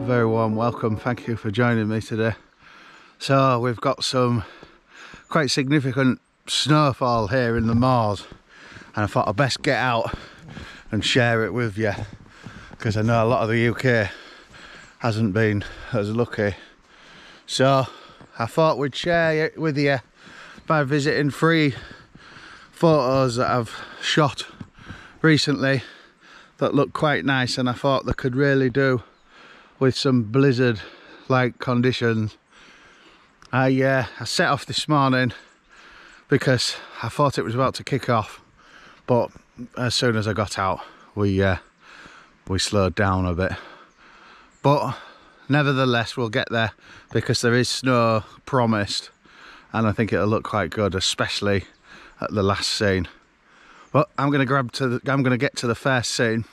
very warm welcome. Thank you for joining me today. So we've got some quite significant snowfall here in the moors, and I thought I'd best get out and share it with you, because I know a lot of the UK hasn't been as lucky. So I thought we'd share it with you by visiting 3 photos that I've shot recently that look quite nice, and I thought they could really do with some blizzard like conditions. I set off this morning because I thought it was about to kick off, but as soon as I got out we slowed down a bit. But nevertheless we'll get there, because there is snow promised, and I think it'll look quite good, especially at the last scene. But I'm going to get to the first scene.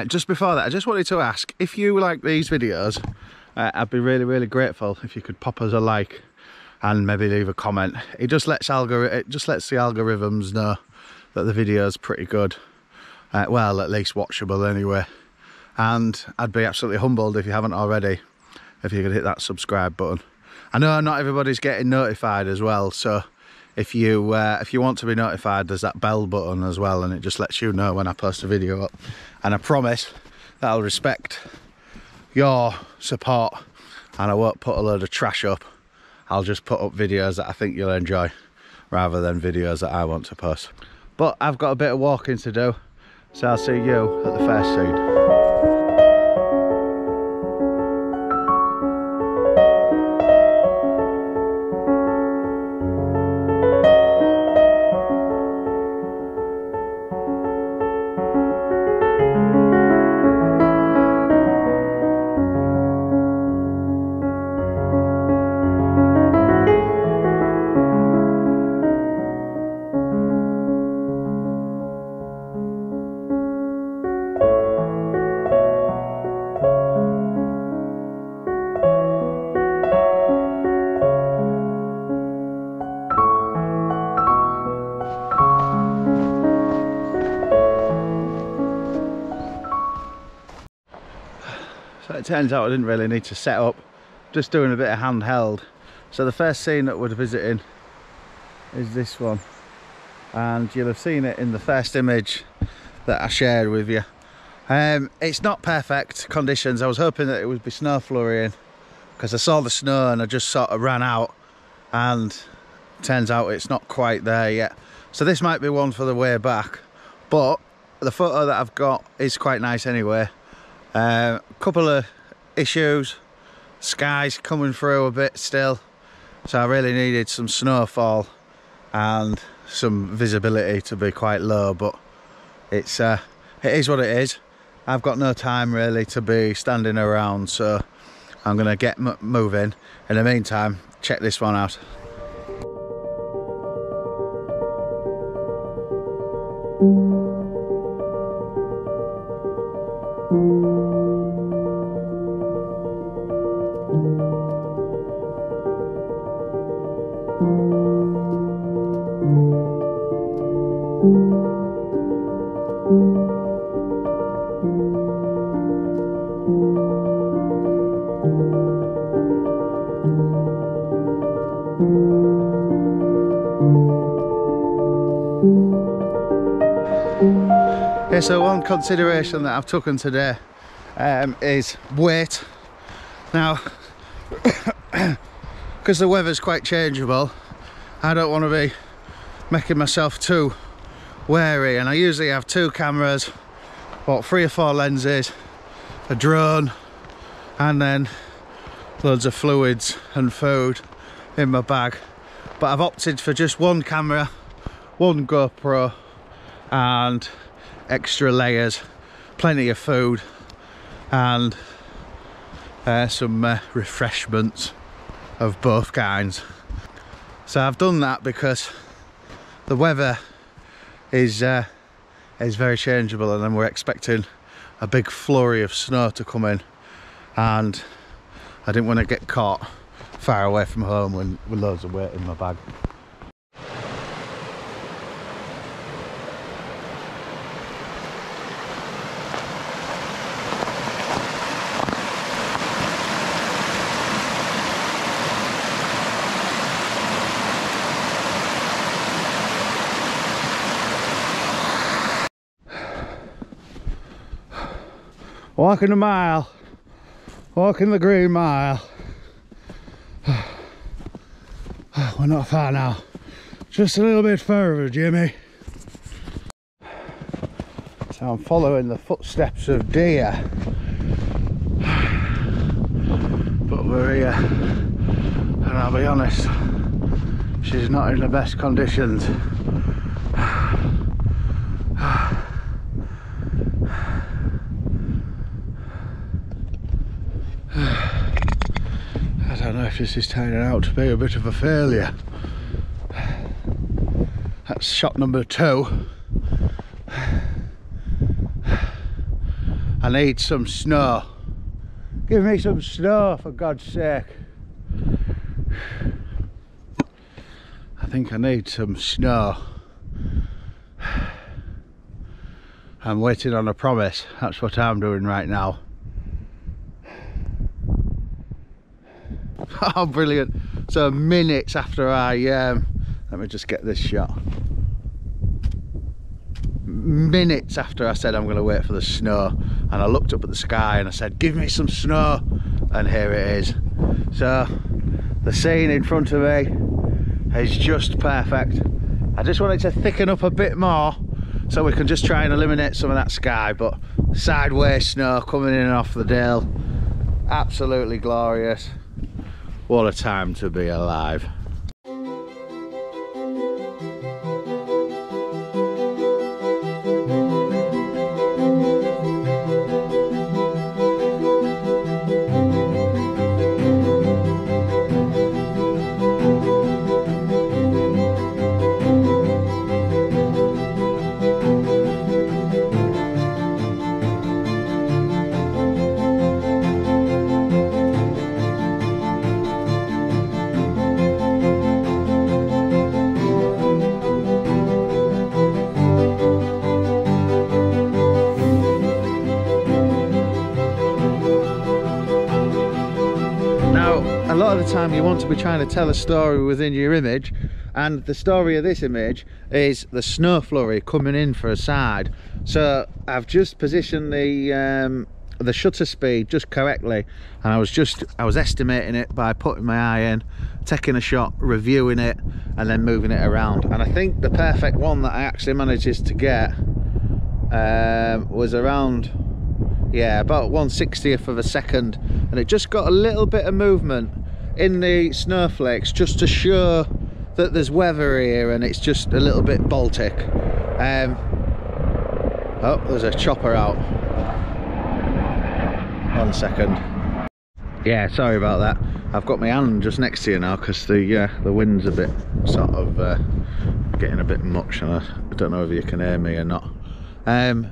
Just before that, I just wanted to ask, if you like these videos, I'd be really grateful if you could pop us a like and maybe leave a comment. It just lets the algorithms know that the video's pretty good. Well, at least watchable anyway. And I'd be absolutely humbled if you haven't already, if you could hit that subscribe button. I know not everybody's getting notified as well, so if you want to be notified, there's that bell button as well, and it just lets you know when I post a video up. And I promise that I'll respect your support, and I won't put a load of trash up. I'll just put up videos that I think you'll enjoy, rather than videos that I want to post. But I've got a bit of walking to do, so I'll see you at the first scene. So it turns out I didn't really need to set up, just doing a bit of handheld. So the first scene that we're visiting is this one, and you'll have seen it in the first image that I shared with you. It's not perfect conditions. I was hoping that it would be snow flurrying, because I saw the snow and I just sort of ran out, and turns out it's not quite there yet. So this might be one for the way back, but the photo that I've got is quite nice anyway. Couple of issues, sky's coming through a bit still, so I really needed some snowfall and some visibility to be quite low, but it is what it is. I've got no time really to be standing around, so I'm gonna get moving. In the meantime, check this one out. Okay, so one consideration that I've taken today is weight. Now, because the weather's quite changeable, I don't want to be making myself too wary, and I usually have 2 cameras, about 3 or 4 lenses, a drone, and then loads of fluids and food in my bag. But I've opted for just 1 camera, 1 GoPro, and extra layers, plenty of food, and some refreshments of both kinds. So I've done that because the weather is very changeable, and then we're expecting a big flurry of snow to come in, and I didn't want to get caught far away from home with loads of weight in my bag. Walking a mile, walking the green mile. We're not far now, just a little bit further, Jimmy. So I'm following the footsteps of deer, but we're here, and I'll be honest, she's not in the best conditions. I don't know if this is turning out to be a bit of a failure. That's shot number 2. I need some snow. Give me some snow, for God's sake. I think I need some snow. I'm waiting on a promise. That's what I'm doing right now. Oh, brilliant. So minutes after I let me just get this shot. Minutes after I said I'm going to wait for the snow, and I looked up at the sky and I said, give me some snow, and here it is. So the scene in front of me is just perfect. I just wanted to thicken up a bit more so we can just try and eliminate some of that sky, but sideways snow coming in off the dale, absolutely glorious. What a time to be alive. A lot of the time you want to be trying to tell a story within your image, and the story of this image is the snow flurry coming in for a side. So I've just positioned the shutter speed just correctly, and I was estimating it by putting my eye in, taking a shot, reviewing it, and then moving it around. And I think the perfect one that I actually managed to get was around, yeah, about 1/60th of a second, and it just got a little bit of movement in the snowflakes just to show that there's weather here and it's just a little bit Baltic. Oh, there's a chopper out. 1 second. Yeah, sorry about that. I've got my hand just next to you now because the wind's a bit sort of getting a bit much, and I don't know if you can hear me or not.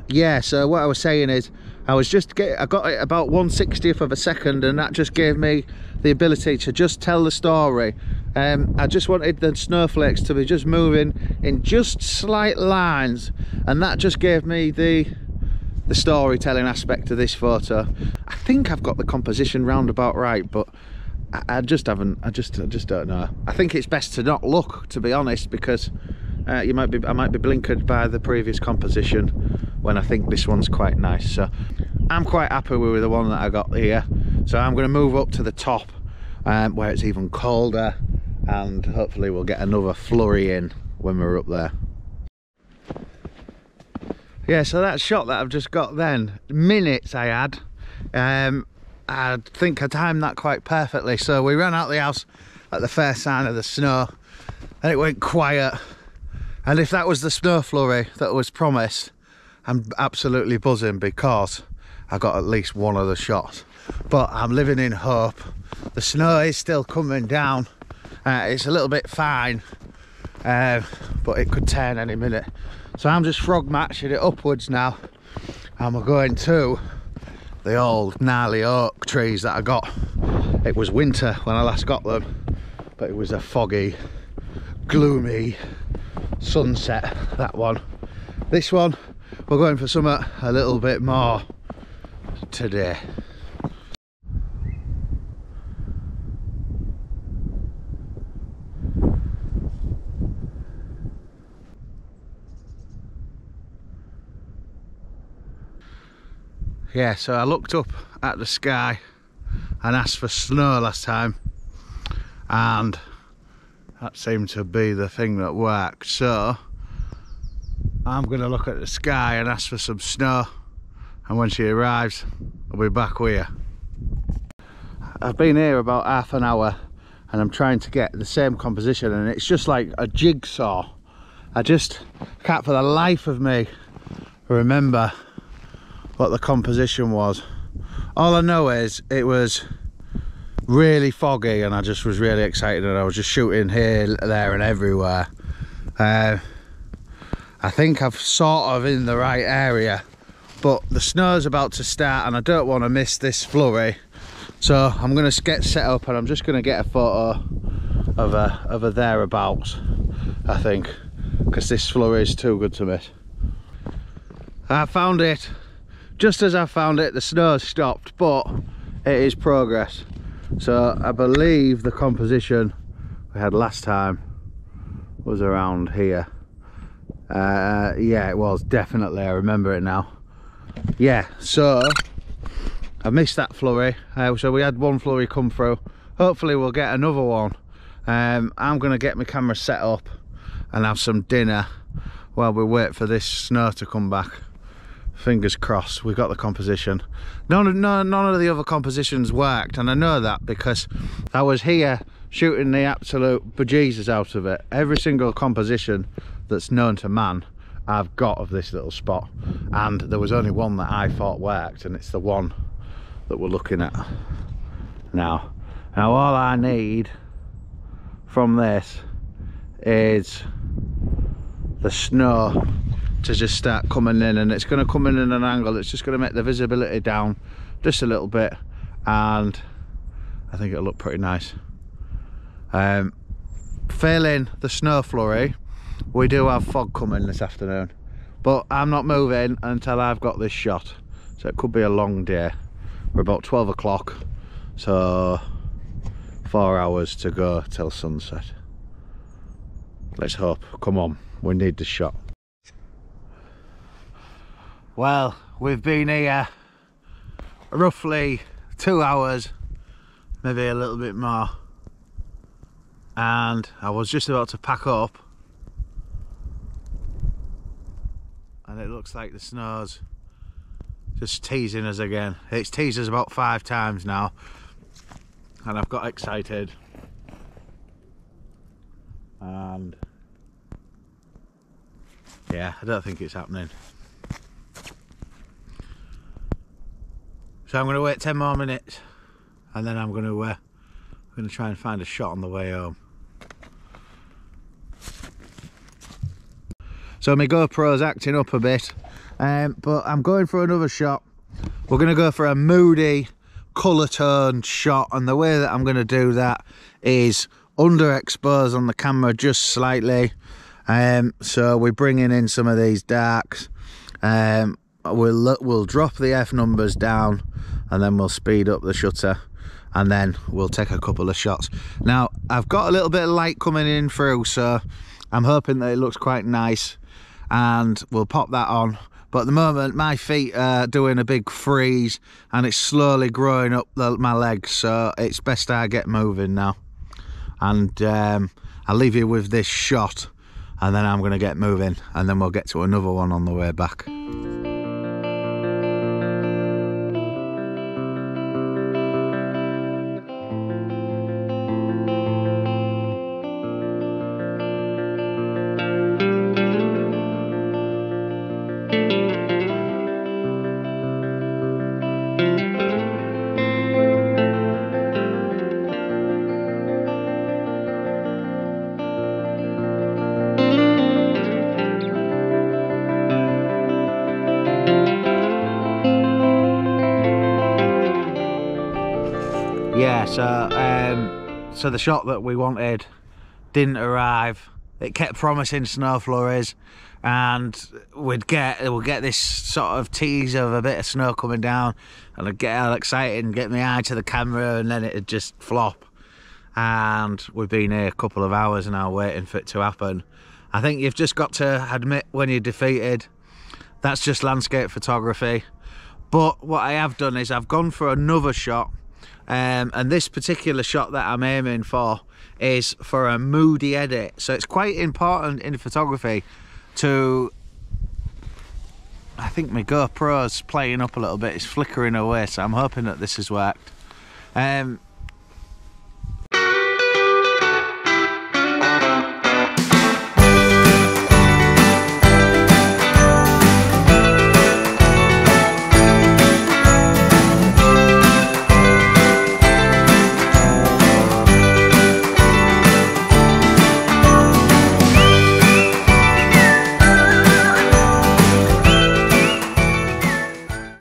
Yeah, so what I was saying is I got it about 1/60th of a second, and that just gave me the ability to just tell the story. I just wanted the snowflakes to be just moving in just slight lines, and that just gave me the storytelling aspect of this photo. I think I've got the composition roundabout right, but I just haven't. I just don't know. I think it's best to not look, to be honest, because I might be blinkered by the previous composition when I think this one's quite nice. So I'm quite happy with the one that I got here. So I'm going to move up to the top where it's even colder, and hopefully we'll get another flurry in when we're up there. Yeah, so that shot that I've just got then, minutes I had, I think I timed that quite perfectly. So we ran out the house at the first sign of the snow, and it went quiet. And if that was the snow flurry that was promised, I'm absolutely buzzing because I got at least one of the shots. But I'm living in hope. The snow is still coming down. It's a little bit fine, but it could turn any minute. So I'm just frog matching it upwards now, and we're going to the old gnarly oak trees that I got. It was winter when I last got them, but it was a foggy, gloomy sunset, that one. This one, we're going for something a little bit more today. yeah, so I looked up at the sky and asked for snow last time, and that seemed to be the thing that worked. So I'm going to look at the sky and ask for some snow, and when she arrives I'll be back with you. I've been here about half an hour and I'm trying to get the same composition, and it's just like a jigsaw. I just can't for the life of me remember what the composition was. All I know is it was really foggy and I just was really excited, and I was just shooting here, there and everywhere. I think I've sort of in the right area, but the snow's about to start and I don't want to miss this flurry. So I'm going to get set up and I'm just going to get a photo of a thereabouts, I think, because this flurry is too good to miss. I found it. Just as I found it, the snow stopped, but it is progress. So I believe the composition we had last time was around here. Yeah, it was definitely, I remember it now. Yeah, so I missed that flurry. So we had one flurry come through. Hopefully we'll get another one. I'm going to get my camera set up and have some dinner while we wait for this snow to come back. Fingers crossed we got the composition. None of the other compositions worked, and I know that because I was here shooting the absolute bejesus out of it. Every single composition that's known to man I've got of this little spot, and there was only one that I thought worked, and it's the one that we're looking at now. Now all I need from this is the snow to just start coming in, and it's going to come in an angle. It's just going to make the visibility down just a little bit, and I think it'll look pretty nice. Failing the snow flurry, we do have fog coming this afternoon, but I'm not moving until I've got this shot, so it could be a long day. We're about 12 o'clock, so 4 hours to go till sunset. Let's hope. Come on, we need the shot. Well, we've been here roughly 2 hours, maybe a little bit more, and I was just about to pack up, and it looks like the snow's just teasing us again. It's teased us about 5 times now, and I've got excited, and yeah, I don't think it's happening. So I'm going to wait 10 more minutes, and then I'm going to try and find a shot on the way home. So my GoPro's acting up a bit, but I'm going for another shot. We're going to go for a moody, colour toned shot, and the way that I'm going to do that is underexpose on the camera just slightly. So we're bringing in some of these darks. We'll drop the F numbers down, and then we'll speed up the shutter, and then we'll take a couple of shots. Now I've got a little bit of light coming in through, so I'm hoping that it looks quite nice, and we'll pop that on. But at the moment my feet are doing a big freeze and it's slowly growing up my legs, so it's best I get moving now. And I'll leave you with this shot, and then I'm going to get moving, and then we'll get to another one on the way back. Yeah, so the shot that we wanted didn't arrive. It kept promising snow flurries, and we'll get this sort of tease of a bit of snow coming down, and I'd get all excited and get my eye to the camera, and then it'd just flop. And we've been here a couple of hours now waiting for it to happen. I think you've just got to admit when you're defeated. That's just landscape photography. But what I have done is I've gone for another shot, and this particular shot that I'm aiming for is for a moody edit. So it's quite important in photography to, I think my GoPro's playing up a little bit, it's flickering away, so I'm hoping that this has worked.